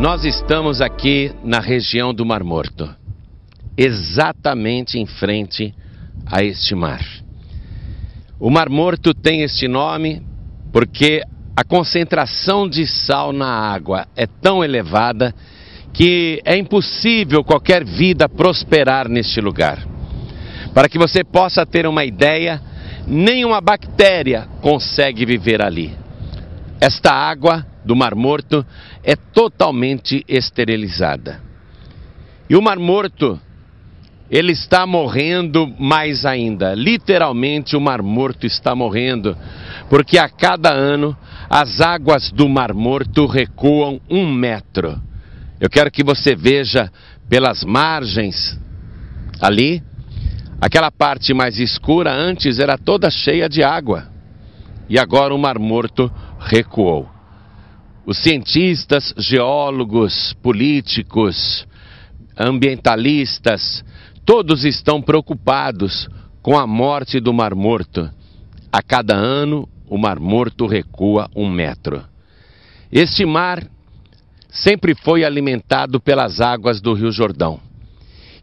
Nós estamos aqui na região do Mar Morto, exatamente em frente a este mar. O Mar Morto tem este nome porque a concentração de sal na água é tão elevada que é impossível qualquer vida prosperar neste lugar. Para que você possa ter uma ideia, nenhuma bactéria consegue viver ali. Esta água do Mar Morto é totalmente esterilizada. E o Mar Morto, ele está morrendo mais ainda. Literalmente o Mar Morto está morrendo, porque a cada ano as águas do Mar Morto recuam 1 metro. Eu quero que você veja pelas margens ali, aquela parte mais escura antes era toda cheia de água. E agora o Mar Morto recuou. Os cientistas, geólogos, políticos, ambientalistas, todos estão preocupados com a morte do Mar Morto. A cada ano o Mar Morto recua 1 metro. Este mar sempre foi alimentado pelas águas do Rio Jordão.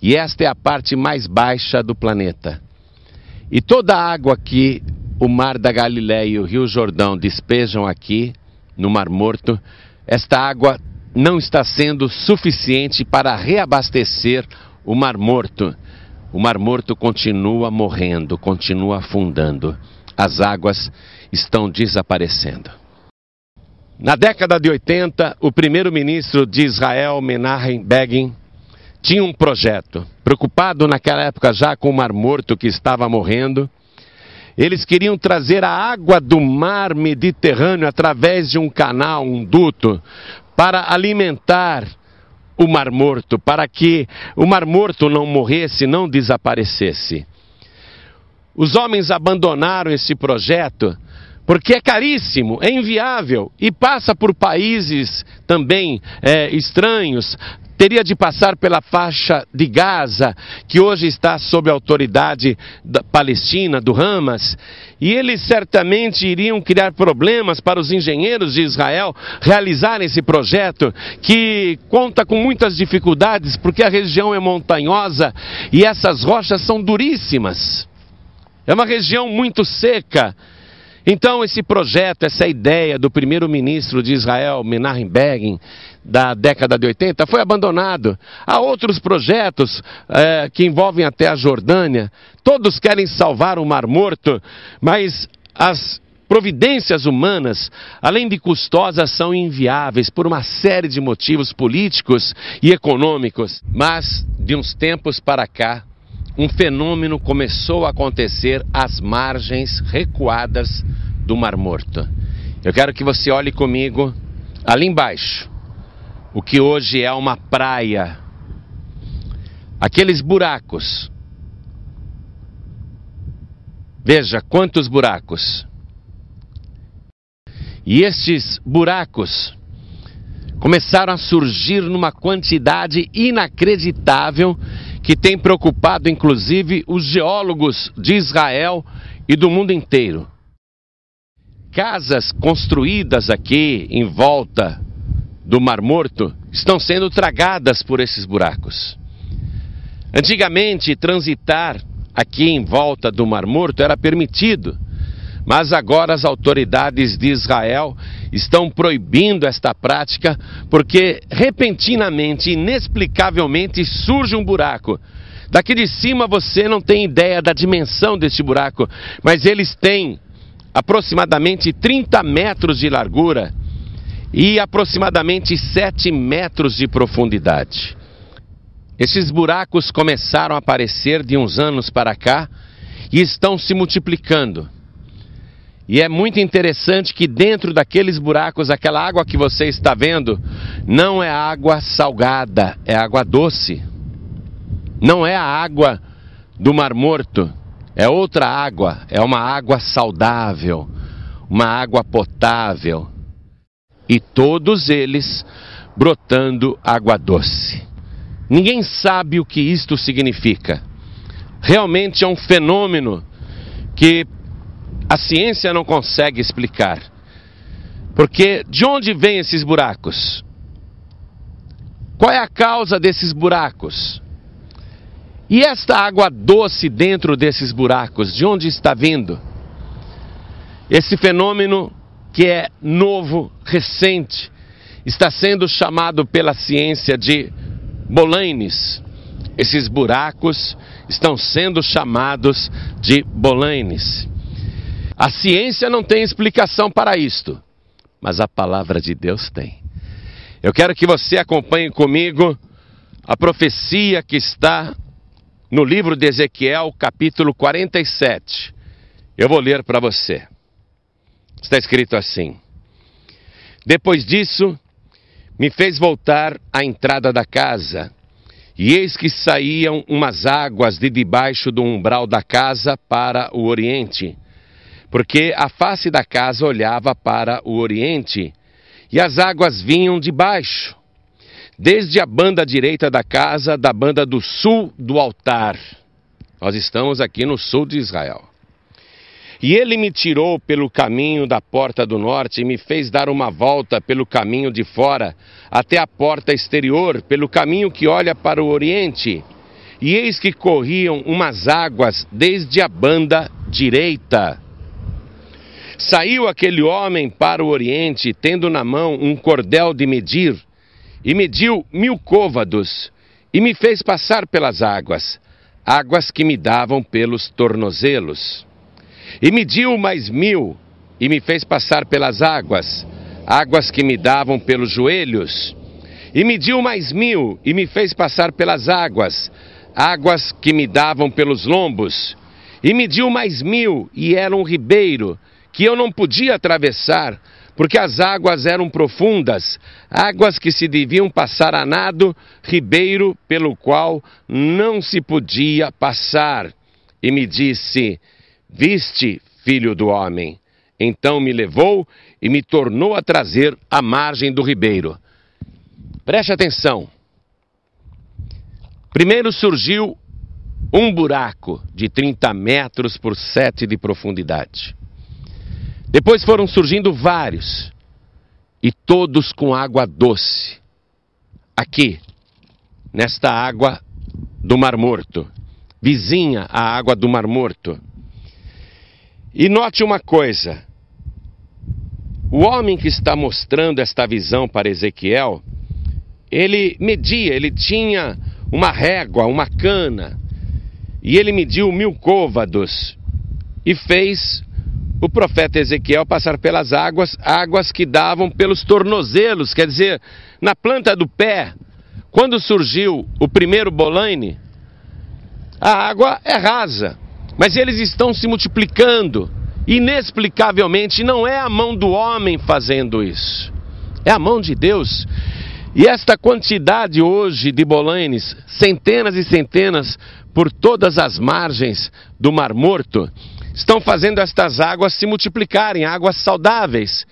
E esta é a parte mais baixa do planeta. E toda a água que o Mar da Galileia e o Rio Jordão despejam aqui no Mar Morto, esta água não está sendo suficiente para reabastecer o Mar Morto. O Mar Morto continua morrendo, continua afundando. As águas estão desaparecendo. Na década de 80, o primeiro-ministro de Israel, Menachem Begin, tinha um projeto. Preocupado naquela época já com o Mar Morto que estava morrendo, eles queriam trazer a água do mar Mediterrâneo através de um canal, um duto, para alimentar o Mar Morto, para que o Mar Morto não morresse, não desaparecesse. Os homens abandonaram esse projeto porque é caríssimo, é inviável e passa por países também estranhos. Teria de passar pela faixa de Gaza, que hoje está sob a autoridade da Palestina, do Hamas, e eles certamente iriam criar problemas para os engenheiros de Israel realizarem esse projeto, que conta com muitas dificuldades, porque a região é montanhosa e essas rochas são duríssimas. É uma região muito seca. Então esse projeto, essa ideia do primeiro-ministro de Israel, Menachem Begin, da década de 80, foi abandonado. Há outros projetos que envolvem até a Jordânia. Todos querem salvar o Mar Morto, mas as providências humanas, além de custosas, são inviáveis por uma série de motivos políticos e econômicos. Mas de uns tempos para cá, um fenômeno começou a acontecer às margens recuadas do Mar Morto. Eu quero que você olhe comigo ali embaixo, o que hoje é uma praia. Aqueles buracos. Veja quantos buracos. E estes buracos começaram a surgir numa quantidade inacreditável, que tem preocupado inclusive os geólogos de Israel e do mundo inteiro. Casas construídas aqui em volta do Mar Morto estão sendo tragadas por esses buracos. Antigamente, transitar aqui em volta do Mar Morto era permitido, mas agora as autoridades de Israel estão proibindo esta prática porque repentinamente, inexplicavelmente, surge um buraco. Daqui de cima você não tem ideia da dimensão deste buraco, mas eles têm aproximadamente 30 metros de largura e aproximadamente 7 metros de profundidade. Esses buracos começaram a aparecer de uns anos para cá e estão se multiplicando. E é muito interessante que dentro daqueles buracos, aquela água que você está vendo, não é água salgada, é água doce. Não é a água do Mar Morto, é outra água, é uma água saudável, uma água potável. E todos eles brotando água doce. Ninguém sabe o que isto significa. Realmente é um fenômeno que a ciência não consegue explicar. Porque de onde vêm esses buracos? Qual é a causa desses buracos? E esta água doce dentro desses buracos, de onde está vindo? Esse fenômeno que é novo, recente, está sendo chamado pela ciência de bolaines. Esses buracos estão sendo chamados de bolaines. A ciência não tem explicação para isto, mas a palavra de Deus tem. Eu quero que você acompanhe comigo a profecia que está no livro de Ezequiel, capítulo 47. Eu vou ler para você. Está escrito assim: depois disso, me fez voltar à entrada da casa, e eis que saíam umas águas de debaixo do umbral da casa para o oriente, porque a face da casa olhava para o oriente, e as águas vinham de baixo, desde a banda direita da casa, da banda do sul do altar. Nós estamos aqui no sul de Israel. E ele me tirou pelo caminho da porta do norte e me fez dar uma volta pelo caminho de fora, até a porta exterior, pelo caminho que olha para o oriente. E eis que corriam umas águas desde a banda direita. Saiu aquele homem para o oriente, tendo na mão um cordel de medir, e mediu 1000 côvados, e me fez passar pelas águas, águas que me davam pelos tornozelos. E mediu mais 1000, e me fez passar pelas águas, águas que me davam pelos joelhos. E mediu mais 1000, e me fez passar pelas águas, águas que me davam pelos lombos. E mediu mais 1000, e era um ribeiro, que eu não podia atravessar, porque as águas eram profundas, águas que se deviam passar a nado, ribeiro pelo qual não se podia passar. E me disse: viste, filho do homem? Então me levou e me tornou a trazer à margem do ribeiro. Preste atenção. Primeiro surgiu um buraco de 30 metros por 7 de profundidade. Depois foram surgindo vários, e todos com água doce. Aqui, nesta água do Mar Morto, vizinha à água do Mar Morto. E note uma coisa, o homem que está mostrando esta visão para Ezequiel, ele media, ele tinha uma régua, uma cana, e ele mediu 1000 côvados, e fez o profeta Ezequiel passar pelas águas, águas que davam pelos tornozelos, quer dizer, na planta do pé. Quando surgiu o primeiro bolaine, a água é rasa, mas eles estão se multiplicando, inexplicavelmente. Não é a mão do homem fazendo isso, é a mão de Deus. E esta quantidade hoje de bolaines, centenas e centenas por todas as margens do Mar Morto, estão fazendo estas águas se multiplicarem, águas saudáveis.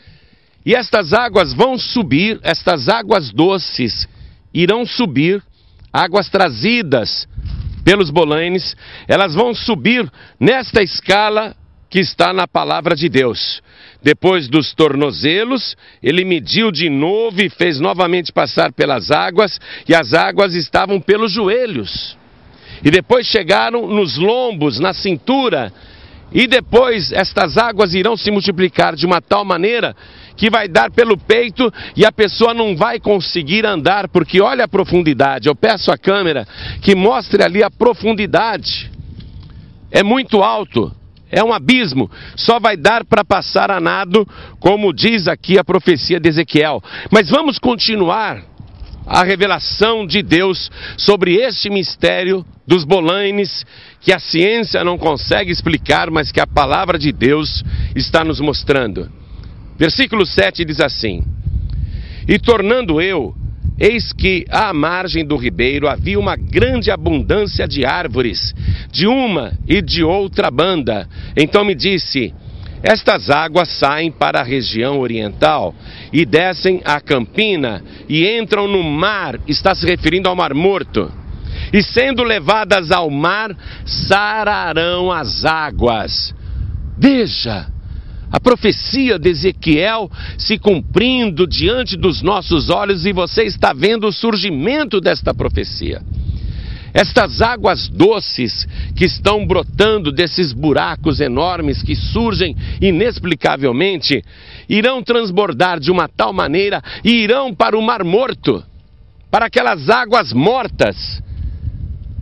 E estas águas vão subir, estas águas doces irão subir, águas trazidas pelos bolaines, elas vão subir nesta escala que está na palavra de Deus. Depois dos tornozelos, ele mediu de novo e fez novamente passar pelas águas, e as águas estavam pelos joelhos. E depois chegaram nos lombos, na cintura. E depois estas águas irão se multiplicar de uma tal maneira que vai dar pelo peito e a pessoa não vai conseguir andar, porque olha a profundidade. Eu peço à câmera que mostre ali a profundidade. É muito alto, é um abismo, só vai dar para passar a nado, como diz aqui a profecia de Ezequiel. Mas vamos continuar a revelação de Deus sobre este mistério dos bolaines, que a ciência não consegue explicar, mas que a palavra de Deus está nos mostrando. Versículo 7 diz assim: e tornando eu, eis que à margem do ribeiro havia uma grande abundância de árvores, de uma e de outra banda. Então me disse: estas águas saem para a região oriental e descem a campina e entram no mar, está se referindo ao Mar Morto. E sendo levadas ao mar, sararão as águas. Veja, A profecia de Ezequiel se cumprindo diante dos nossos olhos, e você está vendo o surgimento desta profecia. Estas águas doces que estão brotando desses buracos enormes que surgem inexplicavelmente, irão transbordar de uma tal maneira e irão para o Mar Morto, para aquelas águas mortas,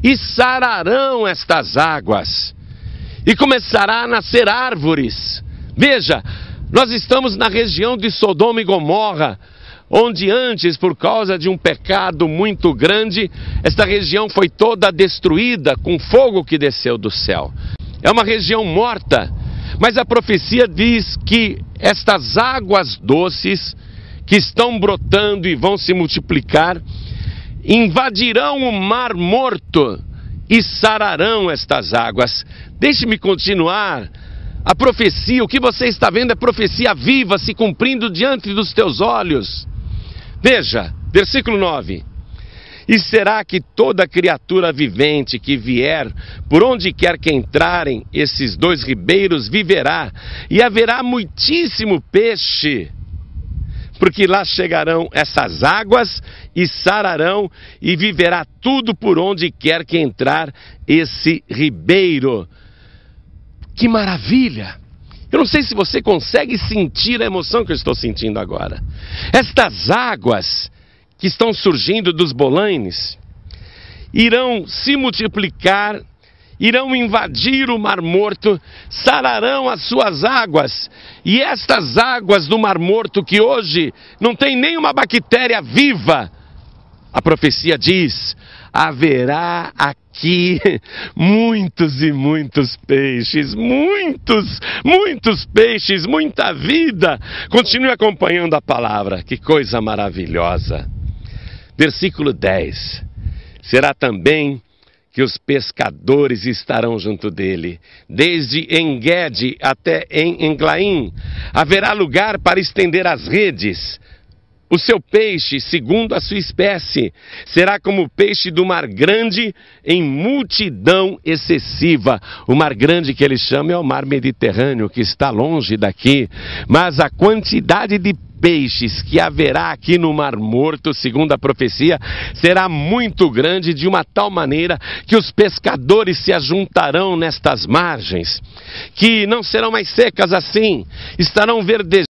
e sararão estas águas, e começará a nascer árvores. Veja, nós estamos na região de Sodoma e Gomorra, onde antes, por causa de um pecado muito grande, esta região foi toda destruída com fogo que desceu do céu. É uma região morta, mas a profecia diz que estas águas doces que estão brotando e vão se multiplicar, invadirão o Mar Morto e sararão estas águas. Deixe-me continuar. A profecia, o que você está vendo é profecia viva se cumprindo diante dos teus olhos. Veja, versículo 9. E será que toda criatura vivente que vier, por onde quer que entrarem esses dois ribeiros, viverá, e haverá muitíssimo peixe, porque lá chegarão essas águas e sararão, e viverá tudo por onde quer que entrar esse ribeiro. Que maravilha! Eu não sei se você consegue sentir a emoção que eu estou sentindo agora. Estas águas que estão surgindo dos bolanes irão se multiplicar, irão invadir o Mar Morto, sararão as suas águas. E estas águas do Mar Morto, que hoje não tem nenhuma bactéria viva, a profecia diz: haverá aqui muitos e muitos peixes, muitos peixes, muita vida. Continue acompanhando a palavra, que coisa maravilhosa. Versículo 10. Será também que os pescadores estarão junto dele, desde En-Gedi até En-Eglaim. Haverá lugar para estender as redes. O seu peixe, segundo a sua espécie, será como o peixe do mar grande, em multidão excessiva. O mar grande que ele chama é o mar Mediterrâneo, que está longe daqui. Mas a quantidade de peixes que haverá aqui no Mar Morto, segundo a profecia, será muito grande, de uma tal maneira que os pescadores se ajuntarão nestas margens, que não serão mais secas assim, estarão verdejando